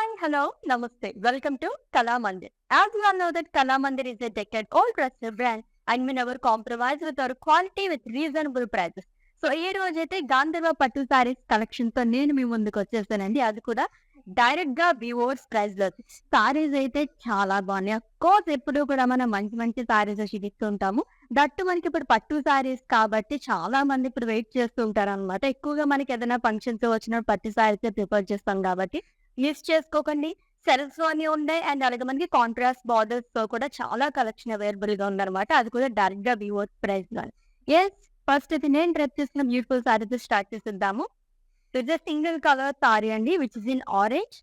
Hi, hello, namaste. Welcome to Kala Mandir. As we all know that Kala Mandir is a decade-old trusted brand and we never compromise with our quality with reasonable prices. So ఈ రోజైతే గాంధర్వ pattu saris collection తో నేను మీ ముందుకు వచ్చేసానండి. అది కూడా direct గా weavers price లో సారీస్ అయితే చాలా బాగున్నాయి. అఫ్ కోర్స్ ఎప్పుడు కూడా మనం మంచి మంచి సారీస్ చూపిస్తుంటాము. దట్టు మనకి ఇప్పుడు పట్టు సారీస్ కాబట్టి చాలా మంది ఇప్పుడు వెయిట్ చేస్తూ ఉంటారు అనమాట. ఎక్కువగా మనకి ఏదైనా ఫంక్షన్స్ వచ్చినప్పుడు పట్టు సారీస్ ప్రిఫర్ చేస్తాం కాబట్టి మిస్ చేసుకోకండి. సెల్ఫ్స్ లోనే ఉన్నాయి అండ్ అలాగే మనకి కాంట్రాస్ట్ బార్డర్స్ తో కూడా చాలా కలెక్షన్ అవైలబుల్ గా ఉందన్నమాట. అది కూడా డైరెక్ట్ గా వివోర్స్ ప్రైస్ లో. ఎస్, ఫస్ట్ అయితే నేను డ్రెస్ చేసిన బ్యూటిఫుల్ సారీతో స్టార్ట్ చేసిద్దాము. It's a single colour sari అండి which is in orange.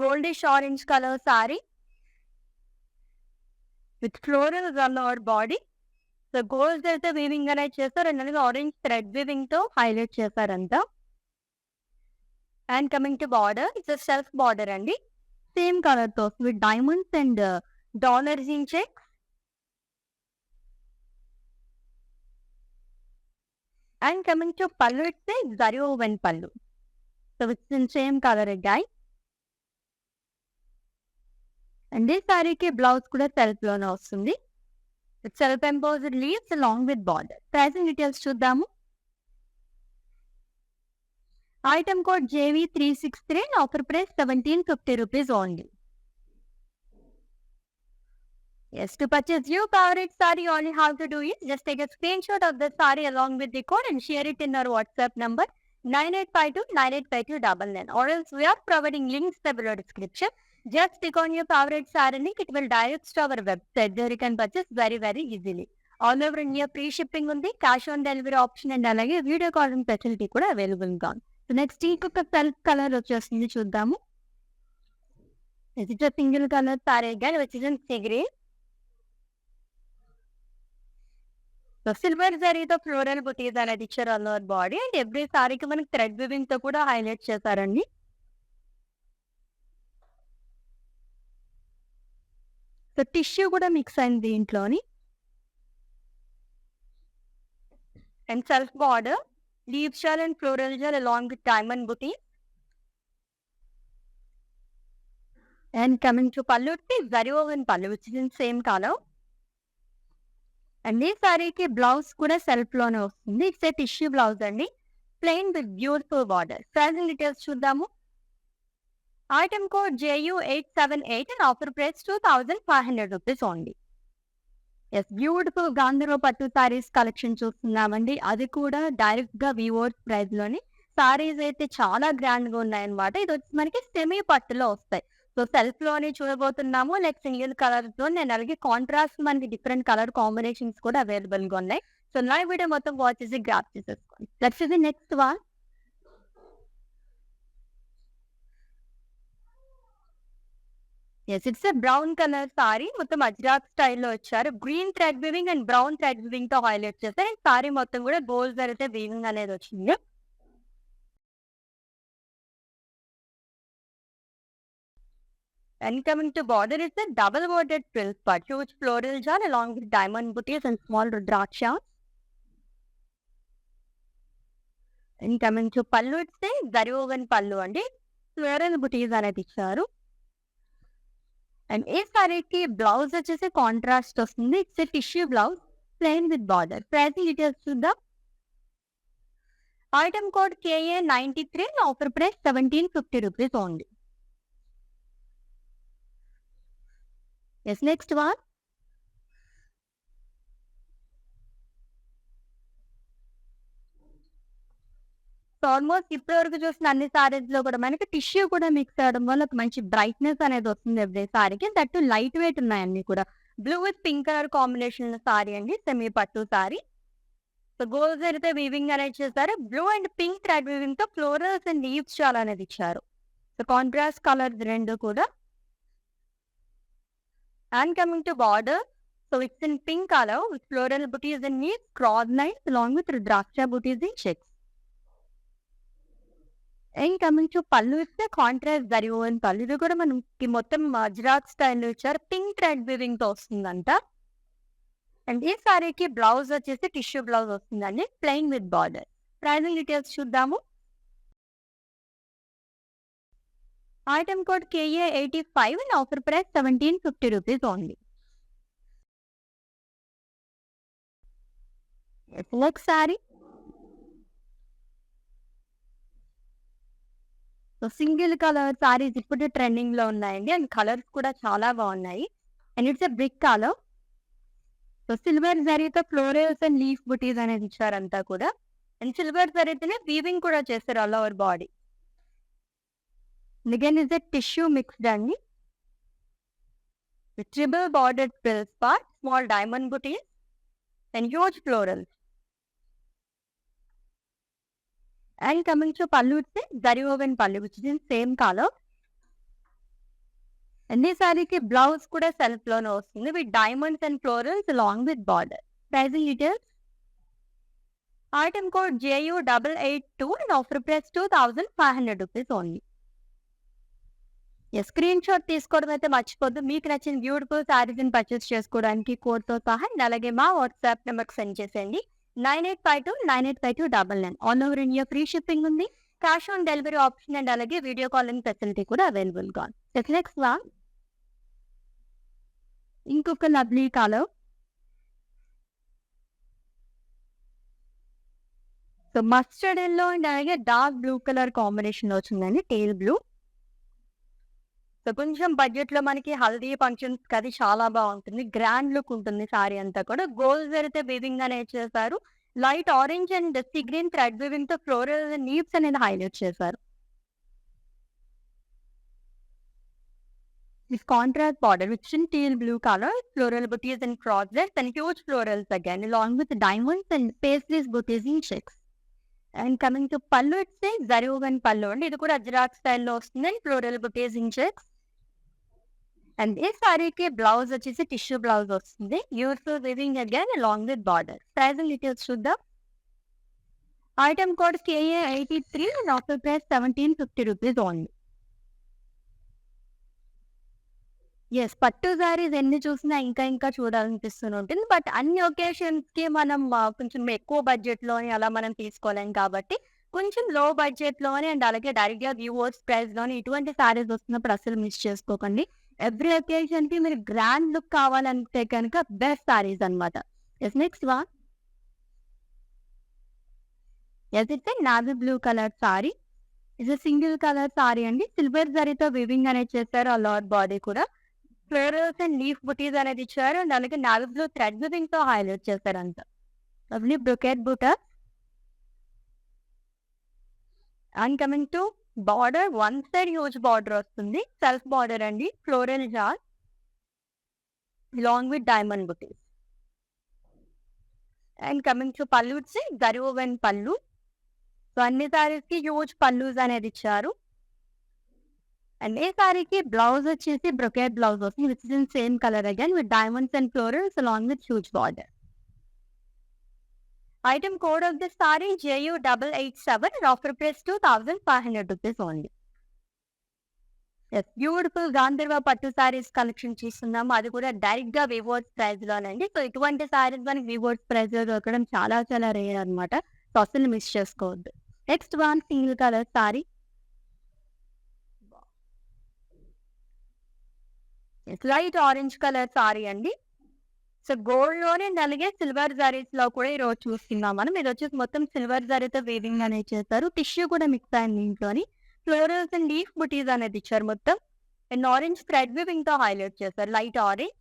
Goldish orange colour sari with floral run over body. So gold అయితే వీవింగ్ అనేది చేస్తారు అండ్ అలాగే ఆరెంజ్ థ్రెడ్ వీవింగ్ తో హైలైట్ చేశారంతా. And coming to border, it's self border అండి. Same colour తో with diamonds and dollars in checks. And coming to pallu, it's zari oven పళ్ళు. So it's in same colour again. And ఈ సారీకి blouse కూడా self లోనే వస్తుంది. Self imposed leaves along with border. Pricing details చూద్దాము. Item code JV363 and offer price 1750 rupees only. Yes, to purchase your favorite saree, all you have to do is just take a screenshot of the saree along with the code and share it in our WhatsApp number 9852985299. Or else we are providing links in the below description. Just click on your favorite saree link, it will direct to our website. There you can purchase very easily. All over India free shipping ఉంది, cash on delivery option and అలాగే video calling facility కూడా available గా ఉంది. Next ఇంకొక self colour వచ్చేస్తుంది చూద్దాము. It's single colour sari again which is in sea green. So silver జరీతో floral butis అనేది ఇచ్చారు all over body and every సారీకి మనకి థ్రెడ్ వివింగ్ తో కూడా హైలైట్ చేశారండి. సో టిష్యూ కూడా మిక్స్ అయింది దీంట్లోని. And self border, leaf shell and floral gel along with diamond booty. And coming to pallu, it's zari woven pallu which is in same color. And this saree ki blouse kuda self lone vastundi. It's a tissue blouse andi, plain with beautiful border. Pricing details చూద్దాము. Item code JU878 and offer price 2500 rupees only. Yes, beautiful Gandharva pattu saris collection చూస్తున్నామండి. అది కూడా direct గా weavers price లోని సారీస్ అయితే చాలా grand గా ఉన్నాయన్నమాట. ఇది వచ్చి మనకి సెమీ పట్టులో వస్తాయి. సో సెల్ఫ్ లోని చూడబోతున్నాము, లైక్ సింగిల్ కలర్ తో నేను అలాగే కాంట్రాస్ట్ మనకి డిఫరెంట్ కలర్ కాంబినేషన్స్ కూడా అవైలబుల్ గా ఉన్నాయి. సో నా వీడియో మొత్తం వాచ్ చేసి గ్రాప్ చేసేసుకోండి. Let's the next one. Yes, it's brown colour sari, మొత్తం అజ్రాక్ స్టైల్లో వచ్చారు. Green thread weaving and brown thread weaving తో హైలైట్ చేస్తారు. అండ్ సారీ మొత్తం కూడా గోల్డ్ జరిగితే వీవింగ్ అనేది వచ్చింది. And coming to border, it's a double bordered frill part, huge floral jar along with diamond booties and small rudraksha. And coming to pallu, it's a zari woven pallu అండి, floral booties అనేది ఇచ్చారు. And ఈ సారీకి blouse వచ్చేసి contrast వస్తుంది. It's a tissue blouse plain with border. Pricing details చూద్దాం. Item code KA93 offer price 1750 rupees only. Yes, next one. Almost ఇప్పటి వరకు చూసిన అన్ని సారీస్ లో కూడా మనకి టిష్యూ కూడా మిక్స్ అవడం వల్ల ఒక మంచి బ్రైట్నెస్ అనేది వస్తుంది ఎవ్రీ సారీకి. దట్టు లైట్ వెయిట్ ఉన్నాయి అన్ని కూడా. Blue with pink colour combination sari అండి, semi pattu sari. So gold అయితే వీవింగ్ అనేది చేశారు. Blue and pink thread weaving తో ఫ్లోరల్స్ అండ్ లీవ్స్ చాలా అనేది ఇచ్చారు. సో కాంట్రాస్ట్ కలర్స్ రెండు కూడా. And coming to border, so it's in pink colour with floral butis and leaves, cross lines along with rudraksha butis in checks. And coming to pallu, ఇస్తే contrast zari oven పళ్ళు. ఇది కూడా మనకి మొత్తం అజ్రాక్ స్టైల్లో ఇచ్చారు. పింక్ థ్రెడ్ వీవింగ్ తో వస్తుందంట. అండ్ ఈ సారీకి బ్లౌజ్ వచ్చేసి టిష్యూ బ్లౌజ్ వస్తుందండి, plain with border. Pricing details చూద్దాము. Item code KA85 and offer price 1750 rupees only. Next saree. So single colour saris ఇప్పుడు ట్రెండింగ్ లో ఉన్నాయండి అండ్ కలర్స్ కూడా చాలా బాగున్నాయి and it's a brick colour. So silver జరీతో ఫ్లోరల్స్ అండ్ లీఫ్ బుటీస్ అనేది ఇచ్చారంతా కూడా అండ్ సిల్వర్ జరీతోనే వీవింగ్ కూడా చేస్తారు all over body. Again is a tissue mixed అండి with triple bordered frill spot, small diamond booties and huge florals. And coming to pallu, it's zari woven pallu which is in same color. And this saree ki blouse kuda self loan vastundi with diamonds and florals along with border. Pricing details. Item code JU882 and offer price 2500 rupees only. Screen shot తీసుకోవడం అయితే మర్చిపోద్దు. మీకు నచ్చిన beautiful saris ని purchase చేసుకోవడానికి code తో సహా అలాగే మా వాట్సాప్ నెంబర్ సెండ్ చేసేయండి 9852985299. All over India free shipping ఉంది. Cash on delivery option and అలాగే వీడియో కాలింగ్ ఫెసిలిటీ కూడా అవైలబుల్ గా ఉంది. నెక్స్ట్ వన్ ఇంకొక lovely colour. So mustard yellow and అలాగే డార్క్ బ్లూ కలర్ కాంబినేషన్ లో వచ్చిందండి, టేల్ బ్లూ. సో కొంచెం బడ్జెట్ లో మనకి హల్దీ ఫంక్షన్స్ అది చాలా బాగుంటుంది, గ్రాండ్ లుక్ ఉంటుంది. సారీ అంతా కూడా గోల్డ్ జరిగితే వీవింగ్ అనేది చేశారు. Light orange and sea green thread weaving తో ఫ్లోరల్ లీవ్స్ అనేది హైలైట్ చేశారు. This contrast border which is in teal blue color, floral booties and crosses and huge florals again along with diamonds and paisley booties in checks. And coming to pallu, it says zari woven pallu and ఇది కూడా ajrakh style లో వస్తుంది and floral butis in checks. And ఈ సారీకి blouse వచ్చేసి tissue blouse వస్తుంది, useful weaving again along with border. Pricing details చూద్దాం. Item code KA83 and offer price 1750 rupees only. Yes, pattu saris ఎన్ని చూసినా ఇంకా చూడాలనిపిస్తూనే ఉంటుంది. బట్ అన్ని ఒకేషన్స్ కి మనం కొంచెం ఎక్కువ బడ్జెట్ లోని అలా మనం తీసుకోలేం కాబట్టి కొంచెం లో బడ్జెట్ లోని అండ్ అలాగే డైరెక్ట్ గా వ్యూవర్స్ ప్రైస్ లోని ఇటువంటి సారీస్ వస్తున్నప్పుడు అసలు మిస్ చేసుకోకండి. ఎవ్రీ ఒకేషన్ కి మీరు గ్రాండ్ లుక్ కావాలంటే కనుక బెస్ట్ సారీస్ అనమాట. Yes, next one. Yes, it's navy blue colour sari. It's single colour sari అండి, సిల్వర్ జరీతో వివింగ్ అనేది చేశారు ఆల్ ఓవర్ బాడీ కూడా. ఫ్లోరల్స్ అండ్ లీఫ్ బుటీస్ అనేది ఇచ్చారు అండ్ అలాగే నావీ బ్లూ థ్రెడ్ వీవింగ్ తో హైలైట్ చేశారు అంతా. Lovely brocade butta. And coming to border, one side huge border వస్తుంది, సెల్ఫ్ బార్డర్ అండి, floral jaal along with diamond booties. And coming to pallu, it's zari woven pallu. So అన్ని సారీస్ కి huge pallus అనేది ఇచ్చారు and ఏ సారీకి బ్లౌజ్ వచ్చేసి బ్రొకెట్ బ్లౌజ్ వస్తుంది which is in same colour again with diamonds and florals along with huge border. Item code of this sari JU887 and offer price 2500 rupees only. Yes, beautiful Gandharva pattu saris collection చూస్తున్నాము, అది కూడా direct గా weavers price లోనండి. So ఇటువంటి సారీస్ మనకి వివోర్స్ price లో దొరకడం చాలా రేర్ అనమాట. సో అసలు మిస్ చేసుకోవద్దు. Next one single colour sorry. Light orange colour sari అండి. సో గోల్డ్ లోనే అలాగే సిల్వర్ జరీస్ లో కూడా ఈ రోజు చూస్తున్నాం మనం. ఇది వచ్చేసి మొత్తం సిల్వర్ జరీతో వీవింగ్ అనేది చేస్తారు, టిష్యూ కూడా మిక్స్ అయింది దీంట్లోని. ఫ్లోరల్స్ అండ్ లీఫ్ బుటీస్ అనేది ఇచ్చారు మొత్తం అండ్ ఆరెంజ్ థ్రెడ్ వీవింగ్ తో హైలైట్ చేస్తారు, light orange.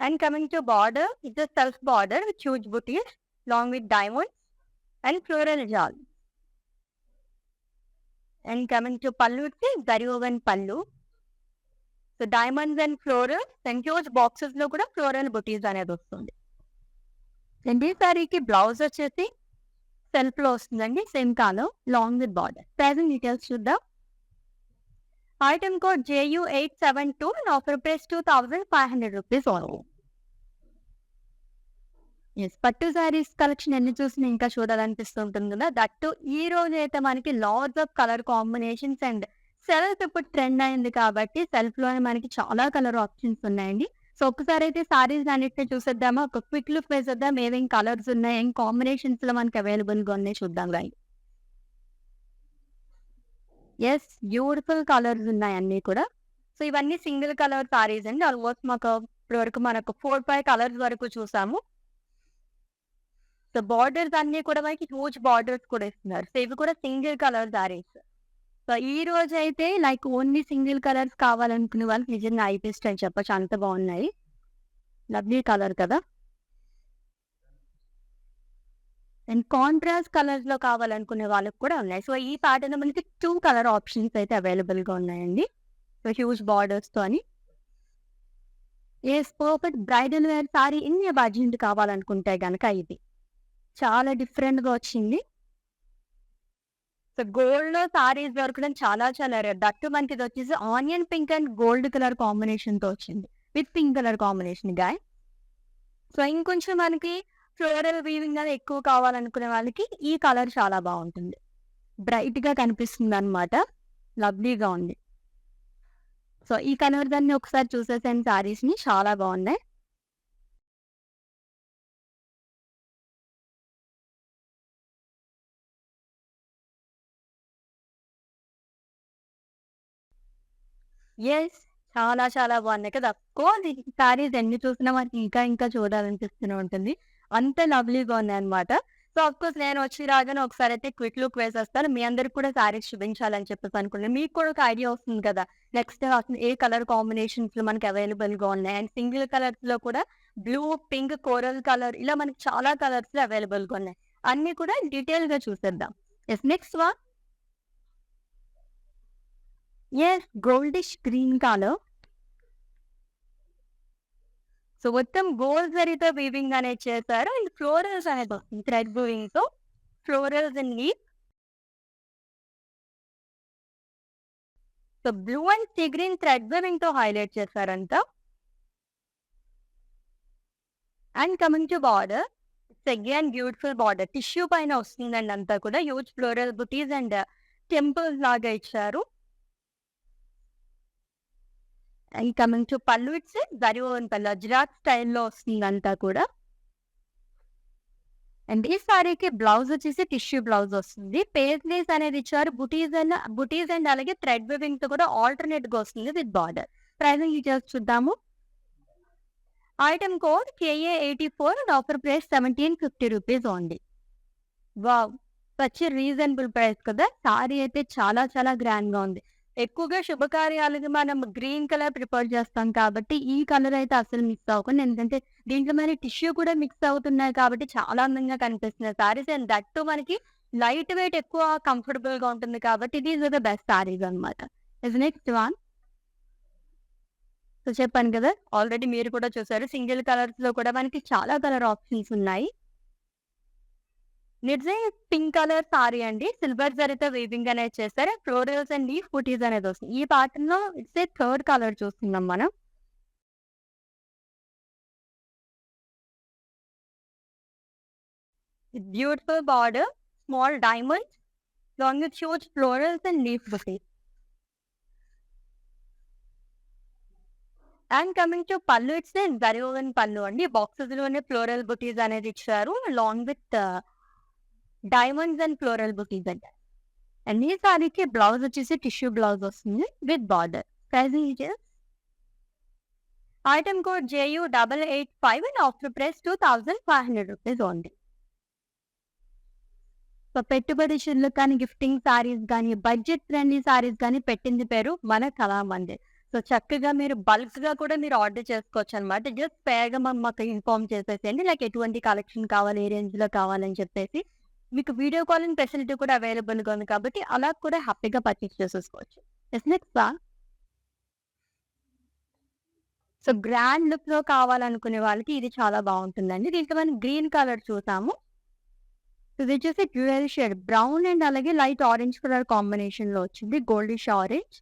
And coming to border, it's a self border with huge booties along with diamonds and floral jal. And coming to pallu, it's zari woven pallu. So diamonds and florals and huge boxes లో కూడా floral butis అనేది వస్తుంది. And ఈ సారీకి blouse వచ్చేసి self లో వస్తుందండి, same colour long with border. Pricing details చూద్దాం. Item code JU872 and offer price 2500 rupees only. Yes, pattu saris collection ఎన్ని చూసినా ఇంకా చూడాలనిపిస్తుంటుంది కదా. దట్టు ఈ రోజు అయితే మనకి lots of colour combinations and self ఇప్పుడు ట్రెండ్ అయింది కాబట్టి సెల్ఫ్ లోనే మనకి చాలా కలర్ ఆప్షన్స్ ఉన్నాయండి. సో ఒక్కసారి అయితే సారీస్ అన్నిటిని చూసేద్దామా, ఒక క్విక్ లుక్ వేసేద్దాం ఏమేం కలర్స్ ఉన్నాయి, ఏం కాంబినేషన్స్ లో మనకి అవైలబుల్ గా ఉన్నాయి చూద్దాం. Right, yes. బ్యూటిఫుల్ కలర్స్ ఉన్నాయి అన్నీ కూడా. సో, ఇవన్నీ సింగిల్ కలర్ సారీస్ అండి. ఆల్‌మోస్ట్ మాకు ఇప్పటి వరకు మనకు 4, 5 కలర్స్ వరకు చూసాము. సో, బార్డర్స్ అన్నీ కూడా మనకి హ్యూజ్ బార్డర్స్ కూడా ఇస్తున్నారు. సో, ఇవి కూడా సింగిల్ కలర్ సారీస్. సో, ఈ రోజైతే లైక్ ఓన్లీ సింగిల్ కలర్స్ కావాలనుకునే వాళ్ళకి నిజంగా ఐ బెస్ట్ అని చెప్పొచ్చు. అంత బాగున్నాయి. లవ్లీ కలర్ కదా! అండ్ కాంట్రాస్ట్ కలర్స్‌లో కావాలనుకునే వాళ్ళకి కూడా ఉన్నాయి. సో, ఈ ప్యాటర్న్‌లో మనకి 2 కలర్ ఆప్షన్స్ అయితే అవైలబుల్‌గా ఉన్నాయండి. సో, హ్యూజ్ బార్డర్స్‌తో అని. Yes. Perfect bridal wear sari in a budget కావాలనుకుంటే గనక ఇది. చాలా డిఫరెంట్‌గా వచ్చింది. సో, గోల్డ్‌లో సారీస్ దొరకడం చాలా చాలా రేర్. దట్ టూ మనకిదొచ్చేసి onion pink and gold colour కాంబినేషన్‌తో వచ్చింది. With pink colour combination guys. So, ఇంకొంచెం మనకి ఫ్లోరల్ వీవింగ్ అనేది ఎక్కువ కావాలనుకునే వాళ్ళకి ఈ కలర్ చాలా బావుంటుంది. బ్రైట్‌గా కనిపిస్తుందనమాట. లవ్లీగా ఉంది. సో, ఈ కలర్స్ అన్నీ ఒకసారి చూసేసాను సారీస్‌ని. చాలా బావున్నాయి. యెస్. చాలా చాలా బావున్నాయి కదా! అఫ్‌కోర్స్ ఈ సారీస్ ఎన్ని చూసినా మనకి ఇంకా ఇంకా చూడాలనిపిస్తూనే ఉంటుంది. అంత లవ్లీగా ఉన్నాయన్నమాట. సో, అఫ్‌కోర్స్ నేను వచ్చి రాగానే ఒకసారైతే క్విక్ లుక్ వేసేస్తాను. మీ అందరికి కూడా సారీస్ చూపించాలని చెప్పేసి అనుకున్నాను. మీకు కూడా ఒక ఐడియా వస్తుంది కదా! నెక్స్ట్ అసలు ఏ కలర్ కాంబినేషన్స్‌లో మనకి అవైలబుల్‌గా ఉన్నాయి. అండ్ సింగిల్ కలర్స్‌లో కూడా బ్లూ, పింక్, కోరల్ కలర్ ఇలా మనకి చాలా కలర్స్‌లో అవైలబుల్‌గా ఉన్నాయి. అన్నీ కూడా డీటెయిల్‌గా చూసేద్దాం. Yes. Next one. Yes. Goldish green colour. So, మొత్తం గోల్డ్ జరీతో వీవింగ్ అనేది చేశారు. అండ్ ఫ్లోరల్స్ అనేది వస్తుంది. థ్రెడ్ వీవింగ్‌తో florals and leaf. So, blue and sea green thread వీవింగ్‌తో హైలైట్ చేశారంతా. And coming to border. It's again beautiful border. Tissue పైన వస్తుందండి అంతా కూడా. Huge floral butis and temples లాగా ఇచ్చారు. And coming to pallu it's zari woven pallu. Gujarat స్టైల్‌లో వస్తుందంతా కూడా. అండ్ ఈ సారీకి బ్లౌజ్ వచ్చేసి టిష్యూ బ్లౌజ్ వస్తుంది. పేస్లేస్ అనేది ఇచ్చారు. బుటీస్ అండ్ అలాగే థ్రెడ్ వీవింగ్‌తో కూడా ఆల్టర్‌నేట్‌గా వస్తుంది విత్ బార్డర్. ప్రైజింగ్ డీటెయిల్స్ చూద్దాము. Item code KA84 and offer price ₹1750 only. Wow! Such a reasonable price కదా! సారీ అయితే చాలా చాలా గ్రాండ్‌గా ఉంది. ఎక్కువగా శుభకార్యాలకి మనం గ్రీన్ కలర్ ప్రిఫర్ చేస్తాం కాబట్టి, ఈ కలర్ అయితే అస్సలు మిస్ అవ్వకండి. ఎందుకంటే దీంట్లో మరి టిష్యూ కూడా మిక్స్ అవుతున్నాయి కాబట్టి చాలా అందంగా కనిపిస్తున్నాయి సారీస్. అండ్ దట్ టూ మనకి లైట్ వెయిట్ ఎక్కువ కంఫర్టబుల్‌గా ఉంటుంది కాబట్టి these are the best saris అన్నమాట. Is next one. సో, చెప్పాను కదా! ఆల్రెడీ మీరు కూడా చూసారు. సింగిల్ కలర్స్‌లో కూడా మనకి చాలా కలర్ ఆప్షన్స్ ఉన్నాయి. నిజం పింక్ కలర్ సారీ అండి. సిల్వర్ జరీతో వీవింగ్ అనేది చేశారు. ఫ్లోరల్స్ అండ్ లీఫ్ బుటీస్ అనేది వస్తుంది. ఈ ప్యాటర్న్‌లో ఇట్స్ ఏ థర్డ్ కలర్ చూస్తున్నాం మనం. Beautiful border, small diamonds, long with huge florals and leaf butis. And coming to pallu it's a zari woven pallu అండి. బాక్సెస్‌లోనే ఫ్లోరల్ బుటీస్ అనేది ఇచ్చారు. Long with diamonds and floral butis అండి. అండ్ ఈ సారీకి బ్లౌజ్ వచ్చేసి టిష్యూ బ్లౌజ్ వస్తుంది with border. Pricing details. Item code JU885 and offer price ₹2500 only. So, పెట్టుబడి చిల్లు కానీ, గిఫ్టింగ్ సారీస్ గానీ, బడ్జెట్ ఫ్రెండ్లీ సారీస్ గానీ పెట్టింది పేరు మన కళామందిర్. సో, చక్కగా మీరు బల్క్‌గా కూడా మీరు ఆర్డర్ చేసుకోవచ్చనమాట. జస్ట్ పేర్‌గా మాకు ఇన్ఫార్మ్ చేసేసేయండి. లైక్ ఎటువంటి కలెక్షన్ కావాలి, ఏ రేంజ్‌లో కావాలని చెప్పేసి. మీకు వీడియో కాలింగ్ ఫెసిలిటీ కూడా అవైలబుల్‌గా ఉంది కాబట్టి అలా కూడా హ్యాపీగా పర్చేస్ చేసేసుకోవచ్చు. Yes. Next one. So, grand లుక్‌లో కావాలనుకునే వాళ్ళకి ఇది చాలా బావుంటుందండి. దీంట్లో మనం గ్రీన్ కలర్ చూసాము. ఇదొచ్చేసి డ్యూయల్ షేడ్ బ్రౌన్ అండ్ అలాగే లైట్ ఆరెంజ్ కలర్ కాంబినేషన్‌లో వచ్చింది. Goldish orange.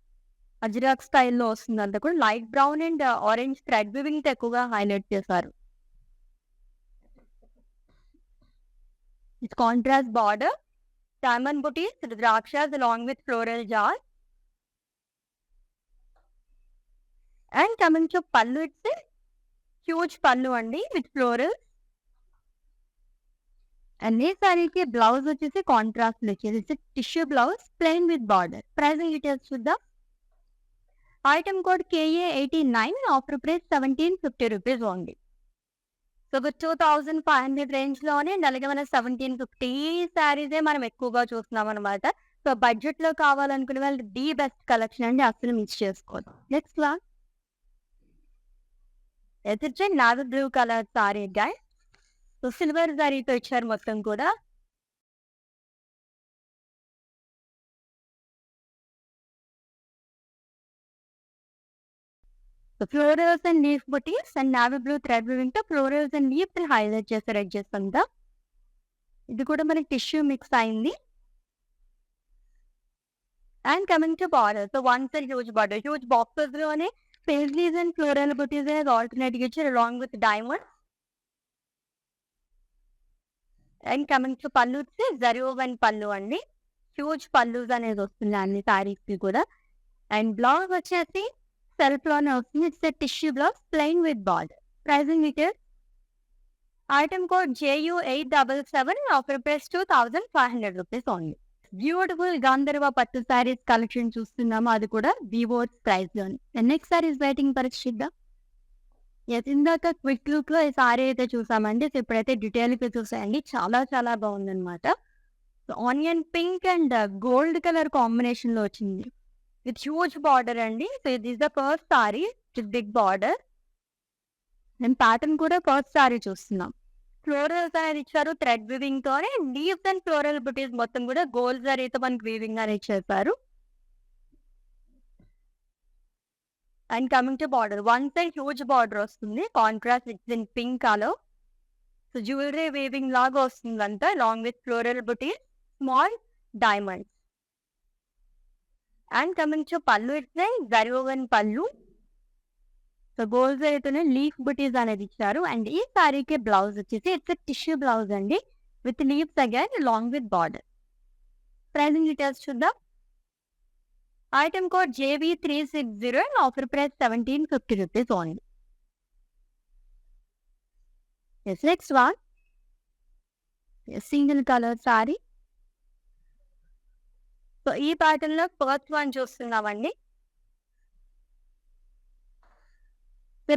అజ్రక్ స్టైల్‌లో వస్తుందంతా కూడా. Light brown and orange thread వీవింగ్‌తో ఎక్కువగా హైలైట్ చేశారు. With contrast border, diamond butis, ద్రాక్షస్ along with floral jar. And coming to pallu it's huge pallu అండి విత్ ఫ్లోరల్. అండ్ ఈ సారీకి బ్లౌజ్ వచ్చేసి కాంట్రాస్ట్ వచ్చేసి tissue blouse plain with border. Pricing details చూద్దాం. Item code KA89, offer price 1750 rupees only. So 2500 range లోనే అలాగే మన 1750 శారీసే మనం ఎక్కువగా చూస్తున్నాం అనమాట. సో బడ్జెట్ లో కావాలనుకునే వాళ్ళు ది బెస్ట్ కలెక్షన్ అండి, అసలు మిస్ చేసుకోవద్దు. నెక్స్ట్ వన్ ఎదుర్చే navy blue colour sari guys. So silver జరీతో ఇచ్చారు మొత్తం కూడా. So florals and leaf butis and navy blue thread weaving తో ఫ్లోరల్స్ అండ్ లీఫ్ హైలైట్ చేస్తారు ఎడ్జెస్ అంతా. ఇది కూడా మనకి టిష్యూ మిక్స్ అయింది. And coming to border, so one side huge border, huge boxes లోనే పేజ్లీస్ అండ్ ఫ్లోరల్ బుటీస్ అనేది ఆల్టర్నేట్ ఇచ్చారు along with diamond. And coming to pallu వచ్చి జరీవన్ పళ్ళు అండి, హ్యూజ్ పళ్ళుస్ అనేది వస్తుంది అన్ని సారీస్ కి కూడా. అండ్ బ్లౌజ్ వచ్చేసి సెల్ఫ్ లోనే వస్తుంది. It's tissue blouse plain with border. Pricing details. Item code JU877, offer price 2500 rupees only. Beautiful Gandharva pattu saris collection చూస్తున్నాము, అది కూడా వివోస్ ప్రైస్ లోని. నెక్స్ట్ సారీస్ వెయిటింగ్ పరీక్షిద్దాం. ఎస్, ఇందాక క్విక్ లుక్ లో ఈ సారీ అయితే చూసామండి. సో ఇప్పుడైతే డీటెయిల్ గా చూసాయండి, చాలా చాలా బాగుందన్నమాట. So onion pink and gold colour combination లో వచ్చింది విత్ హ్యూజ్ బార్డర్ అండి. సో ఇది is the first sari with big border. నేను ప్యాటర్న్ కూడా ఫస్ట్ సారీ చూస్తున్నాం. ఫ్లోరల్స్ అనేది ఇచ్చారు థ్రెడ్ వీవింగ్ తోనే. లీవ్స్ అండ్ ఫ్లోరల్ బుటీస్ మొత్తం కూడా గోల్డ్ జరీతో మనకి వీవింగ్ అనేది చేశారు. And coming to border, one side huge border వస్తుంది, contrast it's in pink colour. So jewellery weaving లాగా వస్తుంది అంతా, long with floral buttis, small diamonds. And coming to pallu, it's జరీవన్ పళ్ళు. సో గోల్డ్ జరీతోనే లీఫ్ బుటీస్ అనేది ఇచ్చారు. అండ్ ఈ సారీకి బ్లౌజ్ వచ్చేసి ఇట్స్ టిష్యూ బ్లౌజ్ అండి with leaves again along with border. Pricing details చూద్దాం. Item code JV360, offer price 1750 rupees only. Next one single colour sari. So ఈ pattern లో ఫస్ట్ వన్ చూస్తున్నామండి.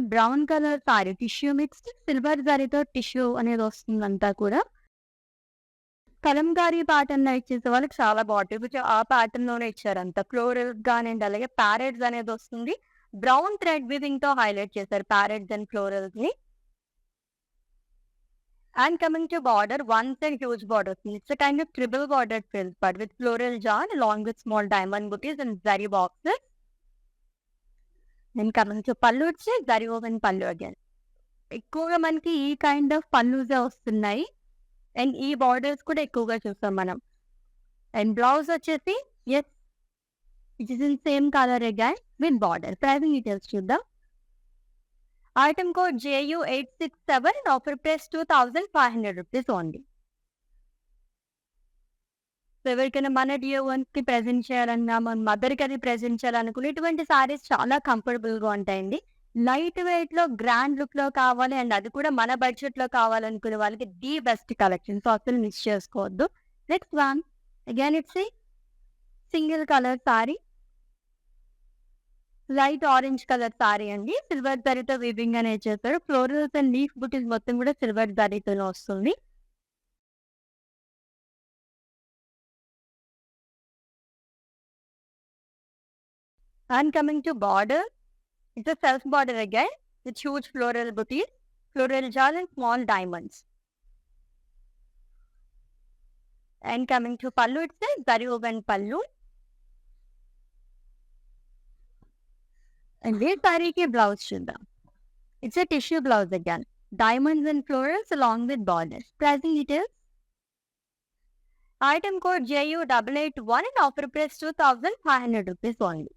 Brown colour sari, tissue mix silver జరీతో tissue అనేది వస్తుంది అంతా కూడా. కలంకారీ ప్యాటర్న్ లో ఇచ్చేసే వాళ్ళకి చాలా బాగుంటుంది. ఆ ప్యాటర్న్ లోనే ఇచ్చారు అంతా, ఫ్లోరల్స్ గానీ అలాగే ప్యారెట్స్ అనేది వస్తుంది. బ్రౌన్ థ్రెడ్ వీవింగ్ తో హైలైట్ చేశారు ప్యారెట్స్ అండ్ ఫ్లోరల్స్ ని. And coming to border, one side huge border వస్తుంది. It's kind of triple border frills but with floral jaal along with small diamond butis and zari boxes. And coming to pallu వచ్చి జరీవన్ పళ్ళు again. ఎక్కువగా మనకి ఈ kind of పళ్ళుసే వస్తున్నాయి. And ఈ borders కూడా ఎక్కువగా చూస్తాం మనం. అండ్ బ్లౌజ్ వచ్చేసి as it is in same colour again with border. Pricing details చూద్దాం. Item code JU867, offer price 2500 rupees only. So ఎవరికైనా మన డియర్ వన్స్ కి ప్రెజెంట్ చేయాలన్నా, మన మదర్ కి అది ప్రెజెంట్ చేయాలనుకుని ఇటువంటి సారీస్ చాలా కంఫర్టబుల్ గా ఉంటాయండి. లైట్ వెయిట్ లో గ్రాండ్ లుక్ లో కావాలి అండ్ అది కూడా మన బడ్జెట్ లో కావాలనుకునే వాళ్ళకి ది బెస్ట్ కలెక్షన్, సో అసలు మిస్ చేసుకోవద్దు. Next one again it's single colour sorry, light orange colour sari అండి. సిల్వర్ జరీతో వీవింగ్ అనేది చేస్తారు. ఫ్లోరల్స్ అండ్ లీఫ్ బుటీస్ మొత్తం కూడా సిల్వర్ జరీతోనే వస్తుంది. And coming to border, it's a self border again with huge floral boutique, floral jar and small diamonds. And coming to pallu, it's a zari-woven pallu. And this saree ki blouse chuddam. It's a tissue blouse again. Diamonds and florals along with borders. Pricing details. Item code JU881 and offer price 2500 rupees only.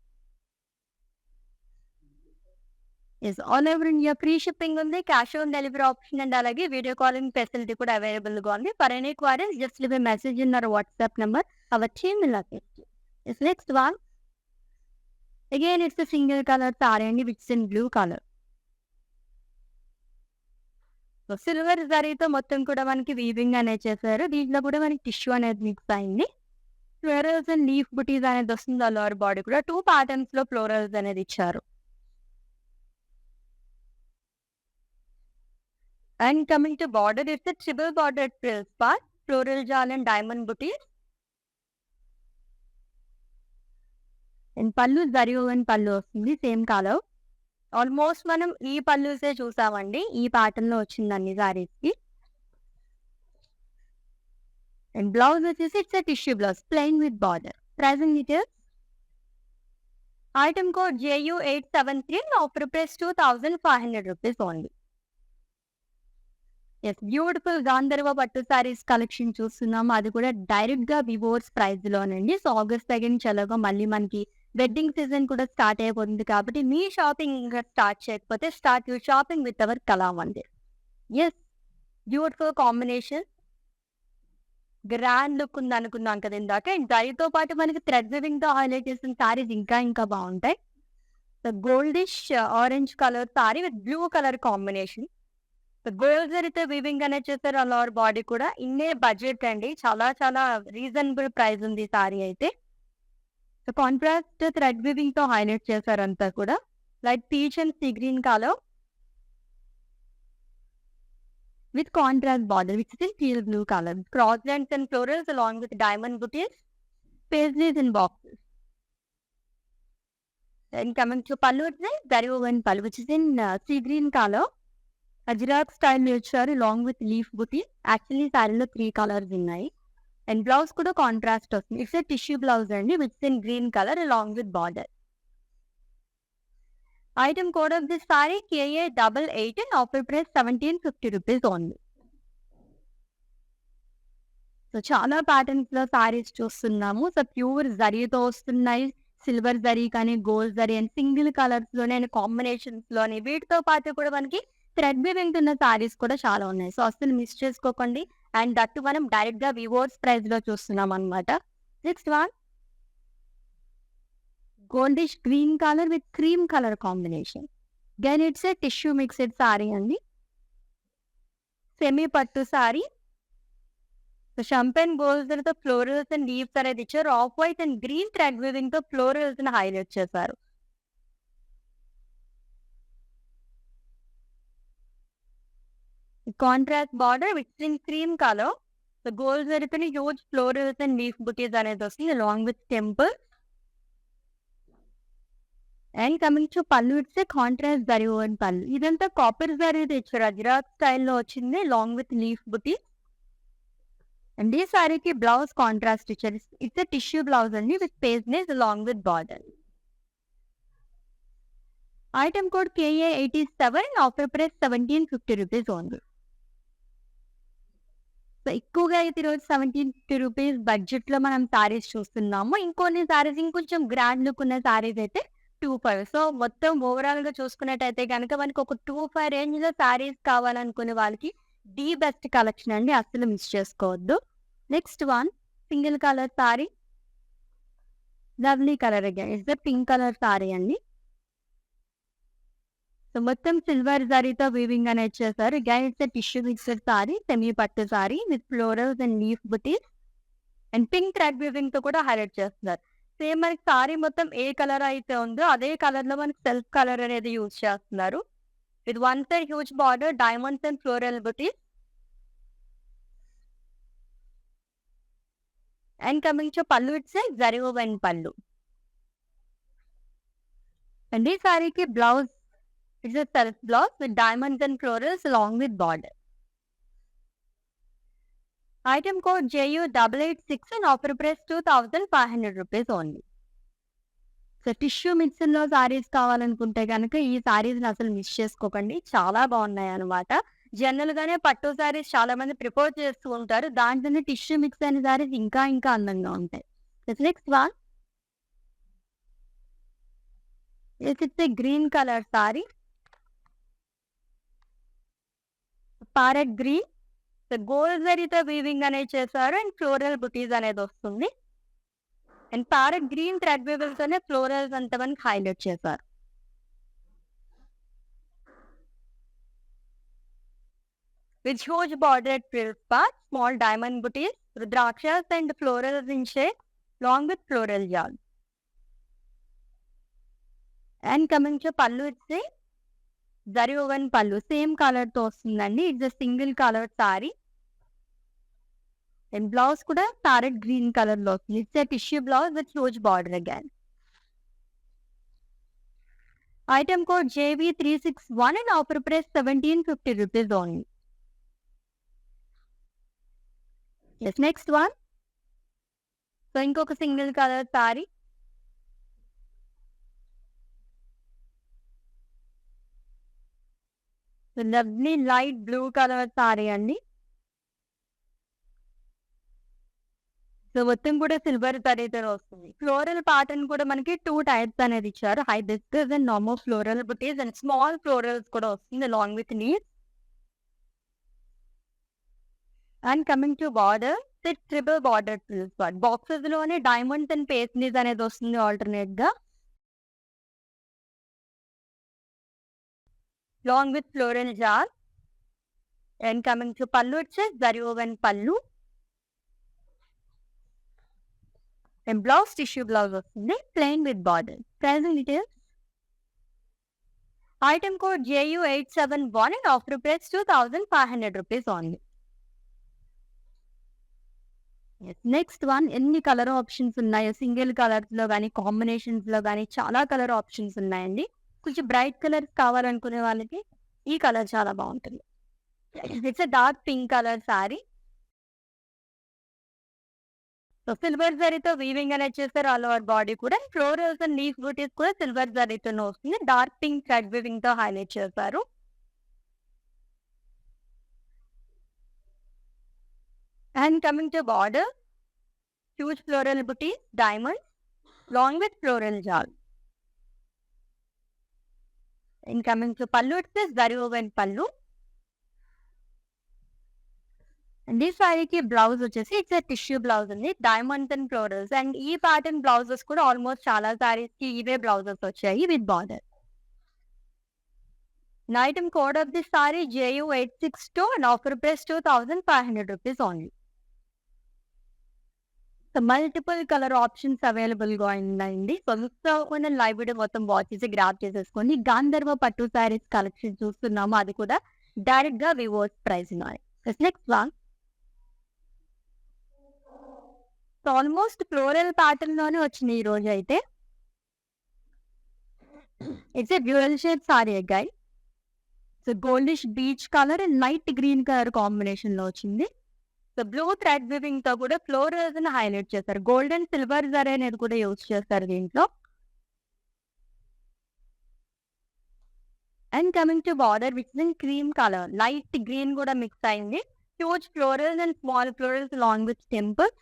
Yes, all over India free shipping ఉంది, cash on delivery option and అలాగే video calling facility కూడా available గా ఉంది. For any queries, just leave a message in our WhatsApp number. Our team will assist you. Yes, next one. Again, it's a single color saree and which is in blue color. So silver జరీతో మొత్తం కూడా మనకి weaving అనేది చేశారు. దీంట్లో కూడా మనకి tissue అనేది మిక్స్ అయింది. ఫ్లోరల్స్ అండ్ లీఫ్ బుటీస్ అనేది వస్తుంది. లోవర్ బాడీ కూడా 2 ప్యాటర్న్స్ లో ఫ్లోరల్స్ అనేది ఇచ్చారు. And coming to border, it's a triple border frills part, floral jaal and diamond butis. And pallu zari oven పళ్ళు వస్తుంది, సేమ్ కలర్. ఆల్మోస్ట్ మనం ఈ పళ్ళుసే చూసామండి. ఈ ప్యాటర్న్ లో వచ్చింది అన్ని సారీస్ కి. అండ్ బ్లౌజ్ వచ్చేసి it's a tissue blouse plain with border. Pricing details. Item code JU873, offer price 2500 rupees only. Yes, beautiful Gandharva pattu saris collection చూస్తున్నాము. అది కూడా డైరెక్ట్ గా వివోర్స్ ప్రైస్ లోనండి. సో ఆగస్ట్ 2 చల్లగా మళ్ళీ మనకి వెడ్డింగ్ సీజన్ కూడా స్టార్ట్ అయిపోతుంది కాబట్టి మీ షాపింగ్ ఇంకా స్టార్ట్ చేయకపోతే start your shopping with our Kalamandir. Yes, beautiful combination, grand look ఉంది అనుకున్నాం కదా ఇందాక. అండ్ దానితో పాటు మనకి థ్రెడ్ వివింగ్ తో హైలైట్ చేసిన సారీస్ ఇంకా బాగుంటాయి. Goldish orange colour sari with blue colour combination. Gold జరీతో వీవింగ్ అనేది చేస్తారు. ఆల్ బాడీ కూడా ఇన్నే బడ్జెట్ అండి, చాలా చాలా రీజనబుల్ ప్రైస్ ఉంది సారీ అయితే. సో కాంట్రాస్ట్ థ్రెడ్ వీవింగ్ తో హైలైట్ చేశారు అంతా కూడా. Light peach and sea green colour with contrast border, which is in teal blue color. Cross lines and florals along with diamond booties, paisleys and boxes. Then coming to pallu, it's zari woven pallu, which is in sea green color. Ajrak style nature along with leaf booty. Actually, saree lo 3 colors ఉన్నాయి. And blouse kuda contrast వస్తుంది. It's a tissue blouse అండి, which is in green color along with border. Item code of this saree KA88 and offer price 1750 rupees only. So చాలా patterns లో సారీస్ చూస్తున్నాము. So pure జరీతో వస్తున్నాయి, silver zari కానీ gold zari and single colours లోనే and combinations లోని. వీటితో పాటు కూడా మనకి థ్రెడ్ వీవింగ్ ఉన్న సారీస్ కూడా చాలా ఉన్నాయి. సో అసలు మిస్ చేసుకోకండి. అండ్ దట్టు మనం డైరెక్ట్ గా వివోర్స్ ప్రైస్ లో చూస్తున్నాం అనమాట. Next one, goldish green colour with cream colour combination. Then it's a tissue mixed sari అండి, semi pattu sari. So champagne gold తో ఫ్లోరల్స్ అండ్ లీవ్స్ అనేది ఇచ్చారు. Off white and green thread weaving తో ఫ్లోరల్స్ ని హైలైట్ చేశారు. Contrast border with in cream colour. So gold జరిగితే huge florals and leaf butis అనేది వస్తుంది along with temple. And coming to pallu, it's a contrast zari oven pallu. ఇదంతా copper zari ఇచ్చారు, అజ్రాక్ స్టైల్లో వచ్చింది along with leaf buti. And ఈ సారీకి బ్లౌజ్ కాంట్రాస్ట్ ఇచ్చారు. ఇట్స్ ఏ టిష్యూ బ్లౌజ్ అండి with paisleys along with border. Item code KA87, offer price 1750 rupees only. So ఎక్కువగా అయితే ఈరోజు 1750 రూపీస్ బడ్జెట్ లో మనం సారీస్ చూస్తున్నాము. ఇంకొన్ని సారీస్ ఇంకొంచెం గ్రాండ్ లుక్ ఉన్న సారీస్ అయితే 25. సో మొత్తం ఓవరాల్ గా చూసుకున్నట్టయితే కనుక మనకి ఒక 25 రేంజ్ లో సారీస్ కావాలనుకునే వాళ్ళకి ది బెస్ట్ కలెక్షన్ అండి, అస్సలు మిస్ చేసుకోవద్దు. Next one, single colour sari, lovely colour again. It's the pink colour sari అండి. సో మొత్తం సిల్వర్ జరీతో వీవింగ్ అనేది చేశారు. Again it's tissue mixed sari, semi pattu sari with florals and leaf butis and pink thread weaving తో కూడా హైలైట్ చేస్తున్నారు. సేమ్ మనకి సారీ మొత్తం ఏ కలర్ అయితే ఉందో అదే కలర్ లో మనకి సెల్ఫ్ కలర్ అనేది యూజ్ చేస్తున్నారు. With one side huge border, diamonds and floral butis. And coming to pallu, it's zari oven పళ్ళు. అండ్ ఈ సారీకి blouse, it's a self blouse with diamonds and florals along with border. Item code JU886 and offer price 2500 rupees only. So tissue mixing లో సారీస్ కావాలనుకుంటే కనుక ఈ సారీస్ అసలు miss చేసుకోకండి, చాలా బాగున్నాయి అనమాట. జనరల్ గానే పట్టు సారీస్ చాలా మంది ప్రిఫర్ చేస్తూ ఉంటారు, దాంట్లోనే టిష్యూ మిక్స్ అయిన సారీస్ ఇంకా అందంగా ఉంటాయి. Next one, it's a green colour sorry, parrot green. Gold జరీతో వీవింగ్ అనేది చేశారు అండ్ ఫ్లోరల్ బుటీస్ అనేది వస్తుంది. And parrot green thread weaving తోనే ఫ్లోరల్స్ అంతా మనకి హైలైట్ చేశారు. with huge bordered frills part, small diamond booties, rudrakshas and florals in shape, along with floral yarn. And coming to pallu, it's a zari woven pallu, same color తో వస్తుందండి. It's a single color saree. And blouse kuda parrot green color lo vastund. It's a tissue blouse with huge border again. Item code JV361 and offer price 1750 rupees only. Yes, next one. So inkoka single color saree. So lovely light blue color saree andi. So మొత్తం కూడా silver జరీతో వస్తుంది. Floral pattern కూడా మనకి 2 types అనేది ఇచ్చారు. Hibiscus and normal floral butis and small florals కూడా వస్తుంది along with leaves. And coming to border, triple border frills part. Boxes లోనే డైమండ్స్ అండ్ పేస్ట్రీస్ అనేది వస్తుంది ఆల్టర్నేట్ గా. Long with floral jar. And coming to pallu, వచ్చేసి zari woven pallu. And blouse tissue blouse వస్తుంది plain with border. Pricing details. Item code JU871 and offer price 2500 rupees only. Yes, next one, ఎన్ని colour options ఉన్నాయో, single colours లో కానీ combinations లో కానీ చాలా colour options ఉన్నాయండి. కొంచెం బ్రైట్ కలర్స్ కావాలనుకునే వాళ్ళకి ఈ కలర్ చాలా బాగుంటుంది. It's dark pink colour sari. So silver జరీతో వీవింగ్ అనేది చేస్తారు ఆల్ ఓవర్ బాడీ కూడా. ఫ్లోరల్స్ అండ్ లీఫ్ బూటీస్ కూడా సిల్వర్ జరీతోనే వస్తుంది. డార్క్ పింక్ థ్రెడ్ వీవింగ్ తో హైలైట్ చేస్తారు. And coming to border, huge floral butis, diamonds, long with floral jaal. And coming to pallu, it's zari woven pallu. And ఈ సారీకి బ్లౌజ్ వచ్చేసి ఇట్స్ టిష్యూ బ్లౌజ్ ఉంది, డైమండ్స్ అండ్ ఫ్లోరల్స్. అండ్ ఈ ప్యాటర్న్ బ్లౌజెస్ కూడా almost చాలా సారీస్ కి ఇవే బ్లౌజెస్ వచ్చాయి with border. Item code of the sorry JU862 and offer price 2500 rupees only. So multiple colour options available గా ఉన్నాయండి. సో మిస్ అవ్వకుండా లైవ్ వీడియో మొత్తం వాచ్ చేసి గ్రాప్ చేసేసుకోండి. గాంధర్వ పట్టు సారీస్ కలెక్షన్ చూస్తున్నాము, అది కూడా డైరెక్ట్ గా వివోస్ ప్రైస్ ఉన్నాయి. Next one, so almost floral pattern లోనే వచ్చింది ఈ రోజు అయితే. It's dual shade sorry again. So goldish beach colour and light green colour combination లో వచ్చింది. సో బ్లూ థ్రెడ్ వీవింగ్ తో కూడా ఫ్లోరల్స్ ని హైలైట్ చేస్తారు. గోల్డ్ అండ్ సిల్వర్ జరీ అనేది కూడా యూజ్ చేస్తారు దీంట్లో. And coming to border, which in cream colour, light green కూడా మిక్స్ అయింది. Huge florals and small florals long with temples.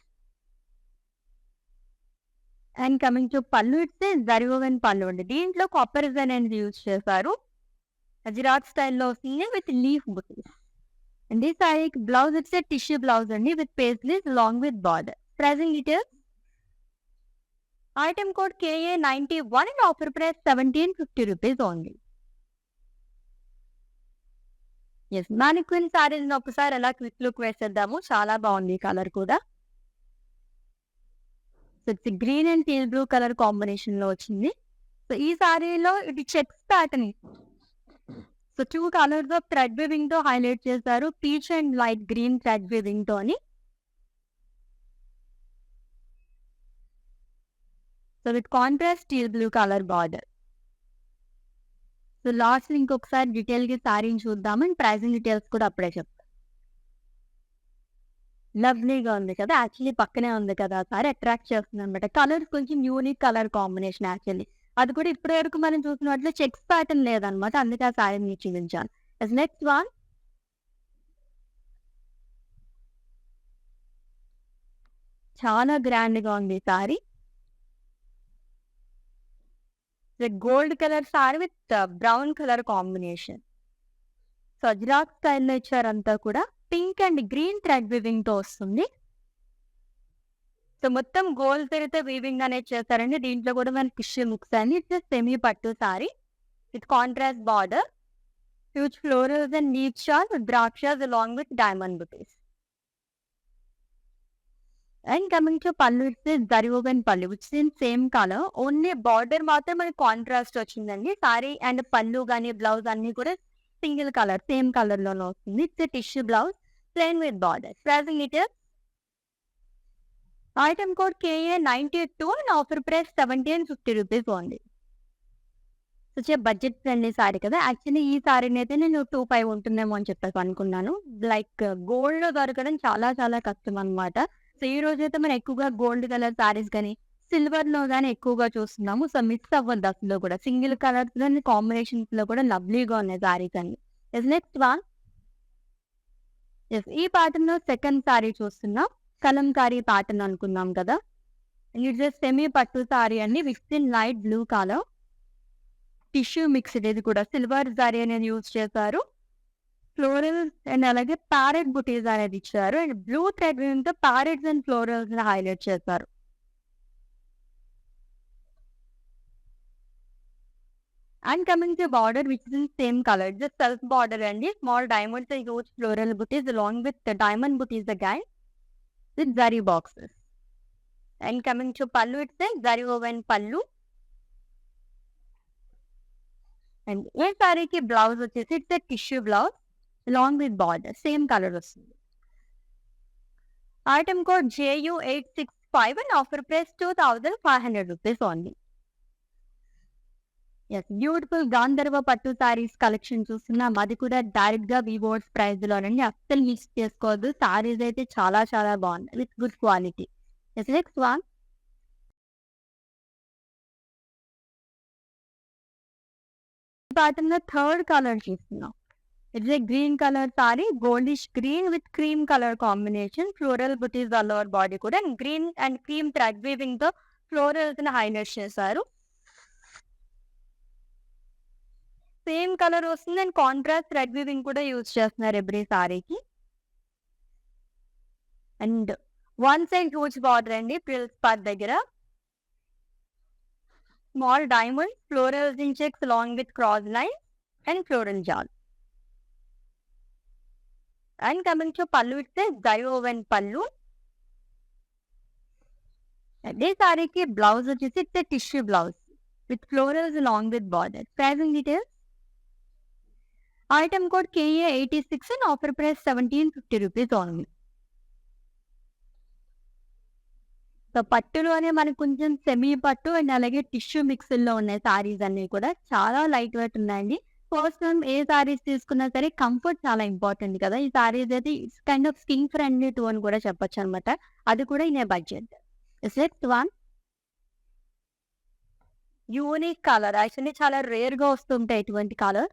And coming to pallu, it's zari woven pallu అండి. దీంట్లో కాపర్ డిజైన్ అనేది యూజ్ చేశారు. గుజరాత్ స్టైల్లో వస్తుంది విత్ లీఫ్ బుటీస్. అండ్ ఈ సారీకి బ్లౌజ్ ఇట్స్ టిష్యూ బ్లౌజ్ అండి with paisleys long with border. Pricing details. Item code KA91 and offer price 1750 rupees only. Yes, mannequin saris ఒకసారి అలా క్విక్ లుక్ వేసేద్దాము. చాలా బాగుంది ఈ కలర్ కూడా. So it's green and teal blue colour combination లో వచ్చింది. So ఈ సారీలో ఇది checks pattern. So 2 colours of thread weaving తో హైలైట్ చేశారు, peach and light green thread weaving తోని. So with contrast teal blue colour border. So last ఇంకొకసారి detail గా సారీని చూద్దాము అండ్ ప్రైసింగ్ డీటెయిల్స్ కూడా అప్పుడే చెప్తాను. లవ్లీగా ఉంది కదా, యాక్చువల్లీ పక్కనే ఉంది కదా సారీ, అట్రాక్ట్ చేస్తుంది అనమాట. కలర్స్ కొంచెం యూనిక్ కలర్ కాంబినేషన్ యాక్చువల్లీ. అది కూడా ఇప్పటి వరకు మనం చూసినట్లు చెక్స్ ప్యాటర్న్ లేదనమాట, అందుకే ఆ సారీ మీకు చూపించాను. నెక్స్ట్ వన్, చాలా గ్రాండ్ గా ఉంది sari. Gold colour sari with brown colour combination. So Ajrak స్టైల్లో ఇచ్చారంతా కూడా. Pink and green thread weaving తో వస్తుంది. సో మొత్తం గోల్డ్ తెరితే వీవింగ్ అనేది చేస్తారండి. దీంట్లో కూడా మనకి టిష్యూ మిక్స్ అని it's semi pattu sari with contrast border. huge florals and leaf shawl with drakshas along with diamond bouquets. And coming to pallu, it's a zari woven pallu, which is in same color. Only border మాత్రం మనకి contrast వచ్చిందండి. Sorry and పళ్ళు కానీ blouse అన్ని కూడా single colour, same colour లోనే వస్తుంది. It's tissue blouse, plain with border. Pricing it item code KA92 and offer price 1750 rupees only. So budget friendly sorry కదా. యాక్చువల్లీ ఈ సారీని అయితే నేను 25 ఉంటుందేమో అని చెప్పేసి అనుకున్నాను. లైక్ గోల్డ్ లో దొరకడం చాలా చాలా కష్టం అనమాట. సో ఈ రోజు అయితే మనం ఎక్కువగా గోల్డ్ కలర్ సారీస్ కానీ సిల్వర్ లో కానీ ఎక్కువగా చూస్తున్నాము. సో మిక్స్ అవ్వద్దు అసలు కూడా. సింగిల్ కలర్స్ కానీ కాంబినేషన్స్ లో కూడా లవ్లీగా ఉన్నాయి సారీస్ అన్ని. నెక్స్ట్ వన్, ఈ ప్యాటర్న్ లో సెకండ్ సారీ చూస్తున్నాం. కలంకారీ ప్యాటర్న్ అనుకున్నాం కదా. ఇట్స్ సెమీ పట్టు సారీ అండి with in light blue colour. Tissue mixed, ఇది కూడా సిల్వర్ సారీ అనేది యూజ్ చేశారు. ఫ్లోరల్ అండ్ అలాగే ప్యారెట్ బుటీస్ అనేది ఇచ్చారు. అండ్ బ్లూ థ్రెడ్ తో ప్యారెట్స్ అండ్ ఫ్లోరల్స్ హైలైట్ చేశారు. And coming to border which is in same colour, just self border అండి. Small diamonds huge floral buttis along with diamond butis again with zari boxes. And coming to pallu, it's zari woven pallu. And ఏ సారీకి blouse వచ్చేసి it's tissue blouse along with border, same colour వస్తుంది. Item code JU865 and offer price 2500 rupees only. Beautiful Gandharva pattu saris collection చూస్తున్నాం. అది కూడా direct గా weavers price లోనండి. అస్సలు miss చేసుకోవద్దు. సారీస్ అయితే చాలా చాలా బాగున్నాయి with good quality. Next one, pattern లో థర్డ్ కలర్ చూస్తున్నాం. It's a green colour sari, goldish green with cream colour combination. Floral butis all over body కూడా green and cream thread weaving తో ఫ్లోరల్స్ ని హైలైట్ చేశారు. సేమ్ కలర్ వస్తుంది and contrast thread weaving కూడా use చేస్తున్నారు every సారీకి. And one side huge border అండి frills part దగ్గర. Small diamond florals in checks along with cross line and floral jal. And coming to pallu, it's a zari woven pallu. అదే సారీకి blouse వచ్చేసి it's tissue blouse with florals along with border. Pricing details, item code KA86 and offer price 1750 rupees only. So పట్టులోనే మనకు కొంచెం semi పట్టు and అలాగే tissue మిక్స్లో ఉన్నాయి సారీస్ అన్ని కూడా. చాలా లైట్ వెయిట్ ఉన్నాయండి. ఫస్ట్ టైం ఏ సారీస్ తీసుకున్నా సరే కంఫర్ట్ చాలా ఇంపార్టెంట్ కదా. ఈ సారీస్ అయితే it's kind of skin friendly two అని కూడా చెప్పొచ్చు అనమాట. అది కూడా in budget. Next one, unique colour. Actually చాలా రేర్ గా వస్తుంటాయి ఇటువంటి colour.